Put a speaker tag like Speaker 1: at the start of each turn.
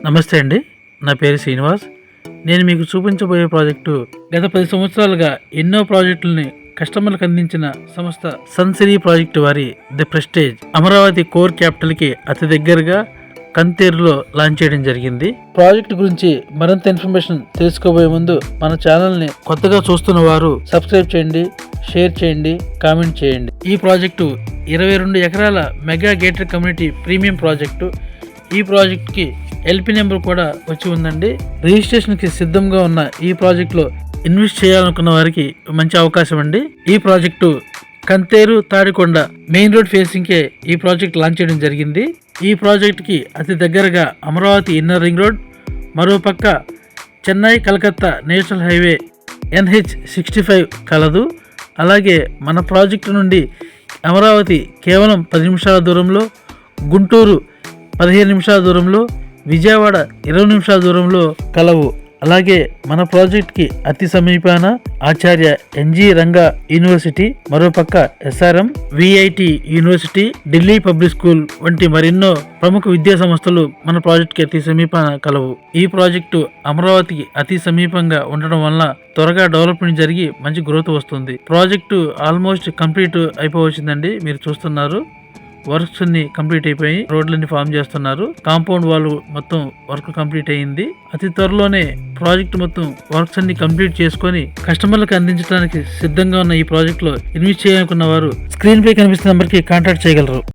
Speaker 1: నమస్తే అండి. నా పేరు శ్రీనివాస్. నేను మీకు చూపించబోయే ప్రాజెక్టు గత 10 సంవత్సరాలుగా ఎన్నో ప్రాజెక్టులని కస్టమర్లకు అందించిన సంస్థ సన్సిరీ ప్రాజెక్టు వారి ది ప్రెస్టేజ్ అమరావతి కోర్ క్యాపిటల్కి అతి దగ్గరగా కంతేరులో లాంచ్ చేయడం జరిగింది. ప్రాజెక్టు గురించి మరింత ఇన్ఫర్మేషన్ తెలుసుకోబోయే ముందు మన ఛానల్ని కొత్తగా చూస్తున్న వారు సబ్స్క్రైబ్ చేయండి, షేర్ చేయండి, కామెంట్ చేయండి. ఈ ప్రాజెక్టు 22 ఎకరాల mega gated community premium project. ఈ ప్రాజెక్టుకి ఎల్పి నెంబర్ కూడా వచ్చి ఉందండి. రిజిస్ట్రేషన్కి సిద్ధంగా ఉన్న ఈ ప్రాజెక్టులో ఇన్వెస్ట్ చేయాలనుకున్న వారికి మంచి అవకాశం అండి. ఈ project Kantheru Tadikonda main road ఫేసింగ్కే ఈ ప్రాజెక్ట్ లాంచ్ చేయడం జరిగింది. ఈ ప్రాజెక్టుకి అతి దగ్గరగా అమరావతి ఇన్నర్ రింగ్ రోడ్, మరోపక్క Chennai Calcutta national highway NH65 కలదు. అలాగే మన ప్రాజెక్టు నుండి అమరావతి కేవలం 10 నిమిషాల దూరంలో, గుంటూరు 15 నిమిషాల దూరంలో, విజయవాడ 20 నిమిషాల దూరంలో కలవు. అలాగే మన ప్రాజెక్ట్కి అతి సమీపాన ఆచార్య NG రంగా యూనివర్సిటీ, మరోపక్క SRM, VIT university, Delhi public school వంటి మరెన్నో ప్రముఖ విద్యా సంస్థలు మన ప్రాజెక్ట్కి అతి సమీపాన కలవు. ఈ ప్రాజెక్టు అమరావతికి అతి సమీపంగా ఉండడం వల్ల త్వరగా డెవలప్మెంట్ జరిగి మంచి గ్రోత్ వస్తుంది. ప్రాజెక్టు ఆల్మోస్ట్ కంప్లీట్ అయిపోవచ్చిందండి. మీరు చూస్తున్నారు, వర్క్స్ అన్ని కంప్లీట్ అయిపోయి రోడ్లన్నీ ఫామ్ చేస్తున్నారు. కాంపౌండ్ వాల్ మొత్తం వర్క్ కంప్లీట్ అయ్యింది. అతి త్వరలోనే ప్రాజెక్ట్ మొత్తం వర్క్స్ అన్ని కంప్లీట్ చేసుకొని కస్టమర్లకు అందించడానికి సిద్ధంగా ఉన్న ఈ ప్రాజెక్ట్ లో ఇన్వెస్ట్ చేయాలనుకున్న వారు స్క్రీన్ పై కనిపిస్తున్న నెంబర్ కి కాంటాక్ట్ చేయగలరు.